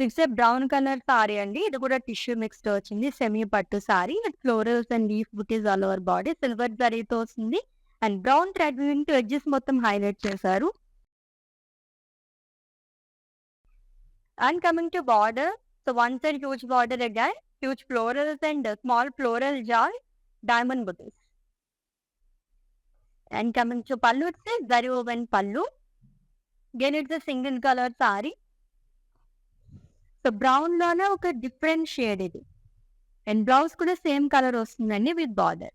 It's a brown colour sari అండి. ఇది కూడా టిష్యూ మిక్స్ తో వచ్చింది. Semi pattu sari with florals and leaf buttis all over body. Silver జరీతో వస్తుంది అండ్ బ్రౌన్ థ్రెడ్ వీవింగ్ తో ఎడ్జెస్ మొత్తం హైలైట్ చేశారు. And coming to border, so one side huge border again, huge florals and small floral jaal, diamond butis. And coming to pallu, it's zari woven pallu. Again it's single colour sari. So brown లోనే ఒక different shade ఇది. And blouse కూడా same colour వస్తుందండి with border.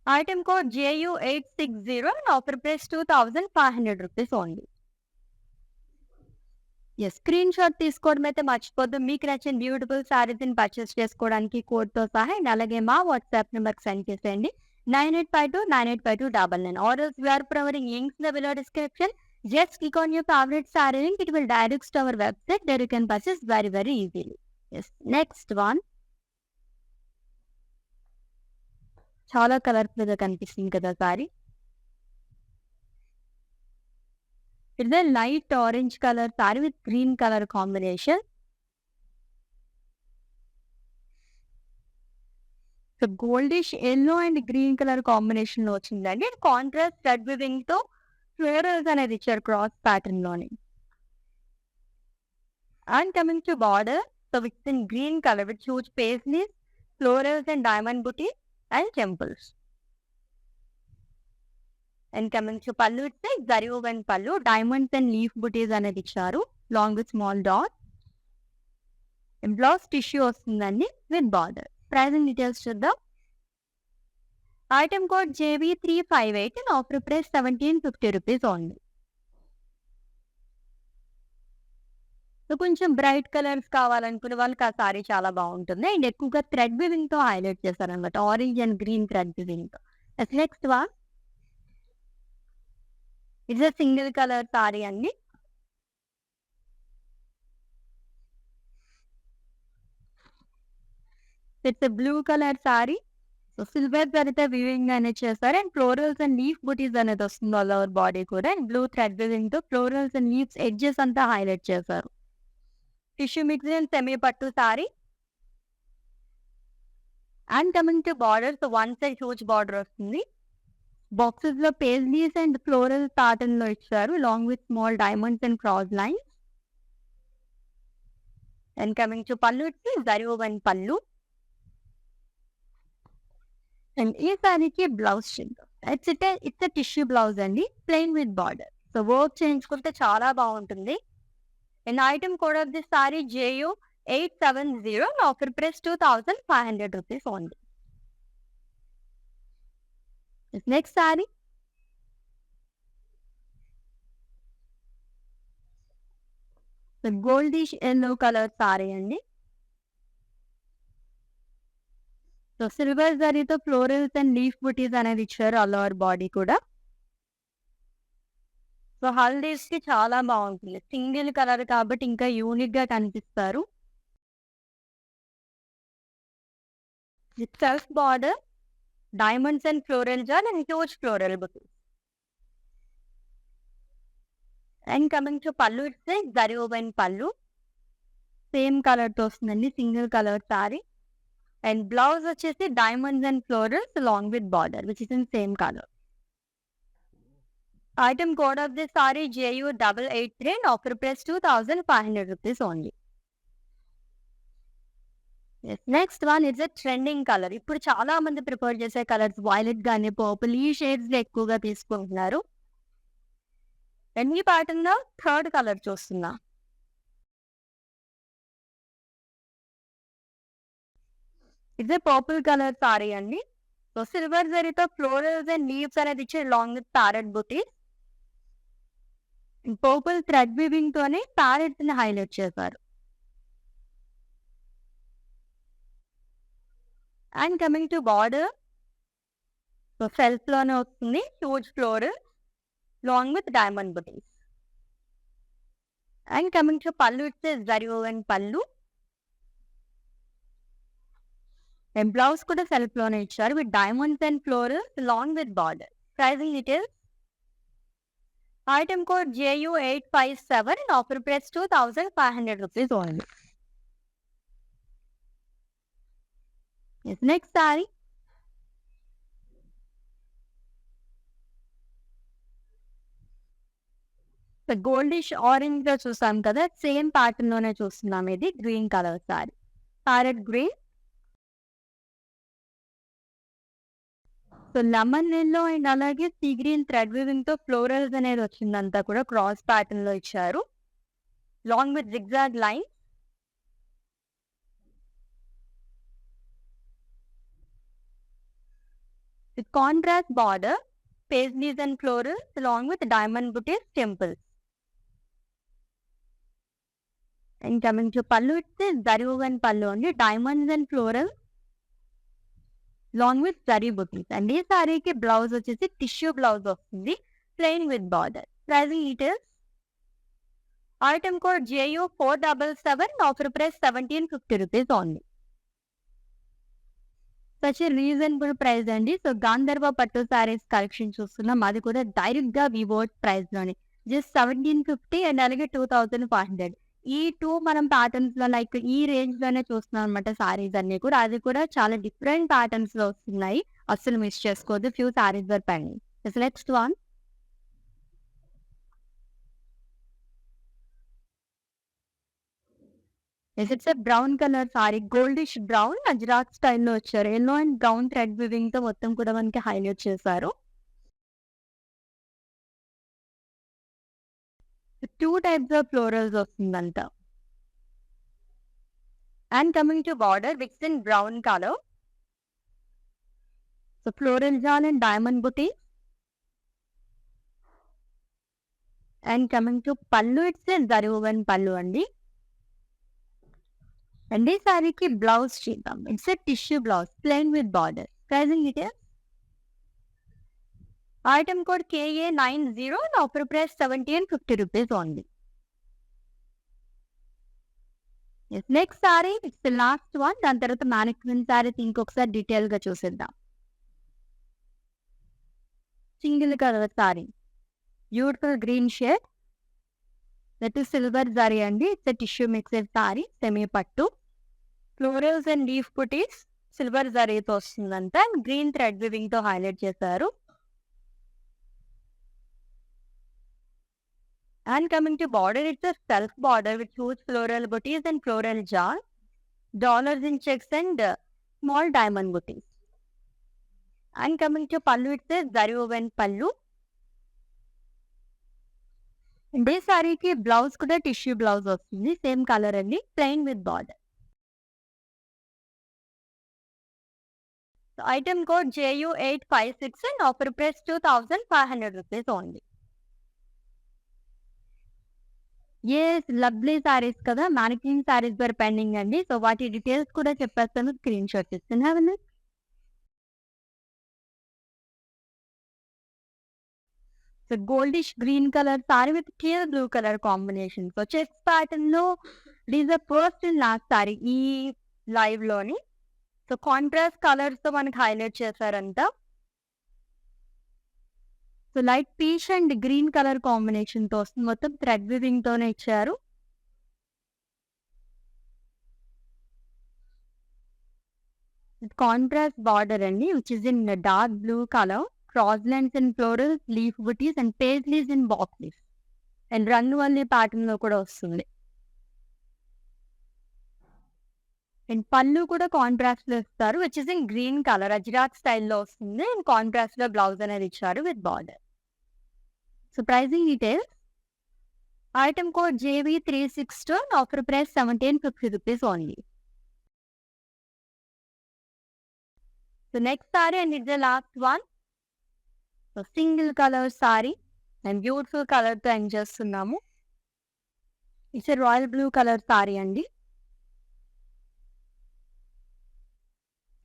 Item code JU860 and offer price 2500 rupees only. Screenshot తీసుకోవడం అయితే మర్చిపోద్దు. మీకు నచ్చిన బ్యూటిఫుల్ సారీస్ ని పర్చేస్ చేసుకోవడానికి కోడ్ తో సహా అండ్ అలాగే మా వాట్సాప్ నెంబర్ సెండ్ చేసేయండి 9852985299. or else we are providing links in the below description. Just click on your favorite saree link. It will direct to our website where you can purchase very very easily. Next one, చాలా colourful గా కనిపిస్తుంది కదా సారీ. It's a light orange color saree with green color combination. So goldish yellow and green colour combination లో వచ్చిందండి. Contrast thread weaving తో ఫ్లోరల్స్ అనేది ఇచ్చారు క్రాస్ ప్యాటర్న్ లోని. And coming to border, so with in green colour with huge paisleys, florals and diamond buti and temples. And coming to pallu ఇస్తే zari woven pallu, diamonds and leaf butis అనేది ఇచ్చారు long with small dot. Blouse tissue వస్తుందండి with border. Pricing details చూద్దాం. Item code JB358 and offer price 1750 rupees only. So కొంచెం bright colours కావాలనుకునే వాళ్ళకి ఆ సారీ చాలా బాగుంటుంది. అండ్ ఎక్కువగా థ్రెడ్ వివింగ్ తో హైలైట్ చేశారనమాట. Orange and green thread weaving తో. Next one it's single colour sari అండి. It's blue colour sari. So silver జరితే వివింగ్ అనేది చేస్తారు. And florals and leaf butis అనేది వస్తుంది ఆల్ ఓవర్ బాడీ కూడా. అండ్ బ్లూ థ్రెడ్ వివింగ్ తో ఫ్లోరల్స్ అండ్ లీవ్స్ ఎడ్జెస్ అంతా హైలైట్ చేశారు. Tissue mix and semi pattu sorry. And coming to border, so one side huge border వస్తుంది. Boxes లో paisleys and floral pattern లో ఇచ్చారు long with small diamonds and cross lines. And coming to pallu it's zari woven పళ్ళు. And ఈ సారీకి blouse చేద్దాం. It's tissue blouse అండి, plain with border. So work చేయించుకుంటే చాలా బాగుంటుంది. And item code of this sorry JU870 and offer price 2500 rupees only. This next saree. The goldish yellow color saree అండి. So silver జరీతో florals and leaf butis అనేది ఇచ్చారు all over body కూడా. So హల్దీస్ కి చాలా బాగుంటుంది. సింగిల్ కలర్ కాబట్టి ఇంకా యూనిక్ గా కనిపిస్తారు. With self border, diamonds and floral jaal and huge floral butis. And coming to pallu ఇస్తే zari woven pallu. Same colour తో వస్తుందండి, single colour sari. And blouse వచ్చేసి diamonds and florals long with border which is in same colour. Item code of this saree JU883 and offer price 2500 rupees only. Yes, next one is a trending color. ఇప్పుడు చాలా మంది prefer చేసే colours violet గానీ purple ఈ shades లో ఎక్కువగా తీసుకుంటున్నారు. And ఈ ప్యాటర్న్ లో థర్డ్ కలర్ చూస్తున్నా. ఇట్స్ పర్పుల్ కలర్ సారీ అండి. సో సిల్వర్ జరీతో ఫ్లోరల్స్ అండ్ లీవ్స్ అనేది ఇచ్చి long with parrot buttis. Purple thread weaving తోనే ప్యారెట్స్ ని హైలైట్ చేశారు. And coming to border, so self లోనే వస్తుంది huge floor long with diamond butis. And coming to pallu it's zari woven పళ్ళు. అండ్ బ్లౌజ్ కూడా సెల్ఫ్ లోనే ఇచ్చారు with diamonds and florals long with border. Pricing details. Item code JU857 and offer price 2500 rupees only. Yes, next saree. The goldish orange లో చూసాం కదా, same pattern లోనే చూస్తున్నాం. ఇది green colour sorry, parrot green. So lemon yellow and అలాగే see green thread weaving తో ఫ్లోరల్స్ అనేది వచ్చిందంతా కూడా క్రాస్ ప్యాటర్న్ లో ఇచ్చారు long with zigzag line. With contrast border, paisleys and florals long with diamond buttis temples. And coming to pallu it's zari woven పళ్ళు అండి, diamonds and floral long with zari buttis. And ఈ సారీకి బ్లౌజ్ వచ్చేసి టిష్యూ బ్లౌజ్ వస్తుంది plain with border. Pricing details. Item code JU477, offer price 1750 rupees only. Such reasonable price అండి. So గాంధర్వ pattu saris collection చూస్తున్నాం, అది కూడా డైరెక్ట్ గా వివోట్ ప్రైస్ లోనే జస్ట్ 1750 అండ్ అలాగే 2500. ఈ టూ మనం ప్యాటర్న్స్ లో లైక్ ఈ రేంజ్ లోనే చూస్తున్నాం అనమాట సారీస్ అన్ని కూడా. అది కూడా చాలా డిఫరెంట్ ప్యాటర్న్స్ లో వస్తున్నాయి, అస్సలు మిస్ చేసుకోవద్దు. Few saris were pending. Next one. It's brown colour sari, goldish brown Ajrak స్టైల్లో వచ్చారు. Yellow and brown thread weaving తో మొత్తం కూడా మనకి హైలైట్ చేశారు. 2 types of florals వస్తుందంట. And coming to border, it's in brown color. So floral jal and diamond booty. And coming to pallu, it's a zari woven pallu andi. And this saree ki blouse cheedam. It's a tissue blouse, plain with border. Pricing details. Item code KA90 and offer price 70 and 50 rupees only. Yes, next saree, it's the last one. దాని తర్వాత mannequin sarees ఇంకొకసారి detail గా చూసేద్దాం. Single colour sari, beautiful green shade, that is silver zari అండి. It's tissue mixed sari, semi pattu, florals and leaf butis silver జరీతో వస్తుందంట. And green thread weaving తో highlight చేశారు. And coming to border, it's a self border with huge floral booties and floral jar, dollars in checks and small diamond booties. And coming to pallu, it's a zari woven pallu. This saree ki blouse kuda tissue blouse వస్తుంది, same color అండి, plain with border. So item code JU856 and offer price 2500 rupees only. Lovely saris కదా, mannequin saris were pending అండి. So వాటి details కూడా చెప్పేస్తాను, screenshot ఇస్తున్నాను. So goldish green colour sari with clear blue colour combination. So checks pattern లో these the first and last sari ఈ live లోని. So contrast colours తో మనకి హైలైట్ చేశారంట. So light peach and green colour combination తో వస్తుంది, మొత్తం థ్రెడ్ వివింగ్ తోనే ఇచ్చారు. కాంట్రాస్ట్ బార్డర్ అండి, which is in dark blue colour, cross lines and florals, leaf butis and paisleys in box leaf and రంగువల్లి ప్యాటర్న్ లో కూడా వస్తుంది. అండ్ పళ్ళు కూడా కాంట్రాస్ట్ లో ఇస్తారు, which is in green colour, Ajrak స్టైల్లో వస్తుంది. అండ్ కాంట్రాస్ట్ లో బ్లౌజ్ అనేది ఇచ్చారు with border. So pricing details. Item code JV362 and offer price 1750 rupees only. So next saree, and it's the last one. So single color saree and beautiful color to end చేస్తున్నాము. It's a royal blue color saree అండి.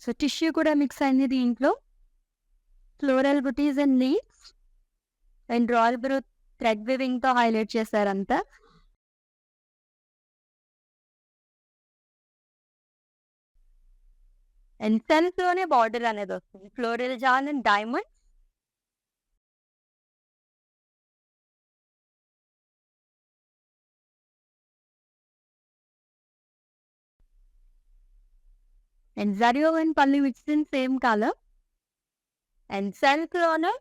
So tissue కూడా mix అయింది దీంట్లో, floral butis and leaves and royal blue thread weaving తో highlight చేశారంతా. And self లోనే border అనేది వస్తుంది, floral jaal and diamond. And zari woven pallu which in same colour. And self లోనే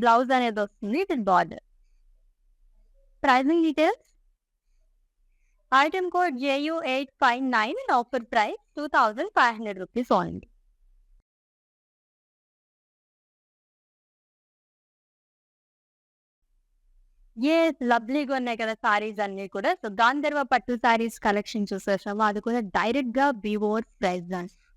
బ్లౌజ్ అనేది వస్తుంది with border. Pricing details. Item code JU859 and offer price 2500 rupees only. లవ్లీగా ఉన్నాయి కదా సారీస్ అన్ని కూడా. సో గాంధర్వ పట్టు సారీస్ కలెక్షన్ చూసేసాము, అది కూడా డైరెక్ట్ గా బివోర్ ప్రైస్.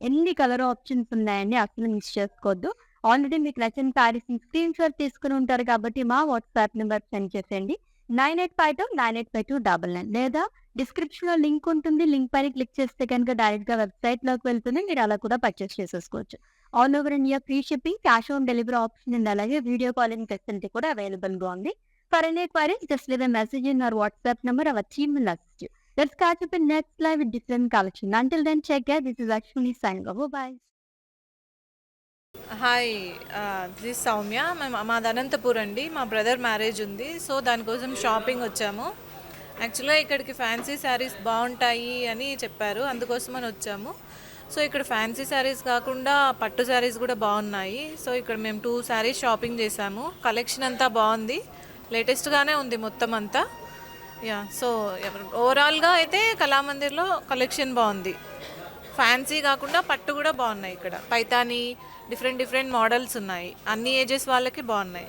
ఎన్ని కలర్ ఆప్షన్స్ ఉన్నాయండి, అసలు మిస్ చేసుకోవద్దు. ఆల్రెడీ మీకు నచ్చిన సారీస్ స్క్రీన్ షాట్ తీసుకుని ఉంటారు కాబట్టి మా వాట్సాప్ నెంబర్ సెండ్ చేసేయండి 9852985299, లేదా డిస్క్రిప్షన్ లో లింక్ ఉంటుంది, లింక్ పైన క్లిక్ చేస్తే కనుక డైరెక్ట్ గా వెబ్సైట్ లోకి వెళ్తుంది, మీరు అలా కూడా పర్చేస్ చేసేసుకోవచ్చు. All over India free shipping, cash on delivery option ఉంది, అలాగే వీడియో కాలింగ్ ఫెసిలిటీ కూడా అవైలబుల్ గా ఉంది. For any queries, just leave a message in our WhatsApp number. Our team will assist you. Let's catch up in next live with different collection. Until then, take care. This is Ashwini signing off. Bye. Hi, this Soumya. మాది అనంతపూర్ అండి. మా brother marriage ఉంది, so దానికోసం shopping వచ్చాము. యాక్చువల్గా ఇక్కడికి fancy saris బాగుంటాయి అని చెప్పారు, అందుకోసమని వచ్చాము. సో ఇక్కడ ఫ్యాన్సీ శారీస్ కాకుండా పట్టు శారీస్ కూడా బాగున్నాయి. సో ఇక్కడ మేము 2 శారీస్ షాపింగ్ చేసాము. కలెక్షన్ అంతా బాగుంది, లేటెస్ట్గానే ఉంది మొత్తం అంతా. సో ఓవరాల్గా అయితే కళామందిర్లో కలెక్షన్ బాగుంది. ఫ్యాన్సీ కాకుండా పట్టు కూడా బాగున్నాయి. ఇక్కడ పైతాని డిఫరెంట్ మోడల్స్ ఉన్నాయి, అన్ని ఏజెస్ వాళ్ళకి బాగున్నాయి.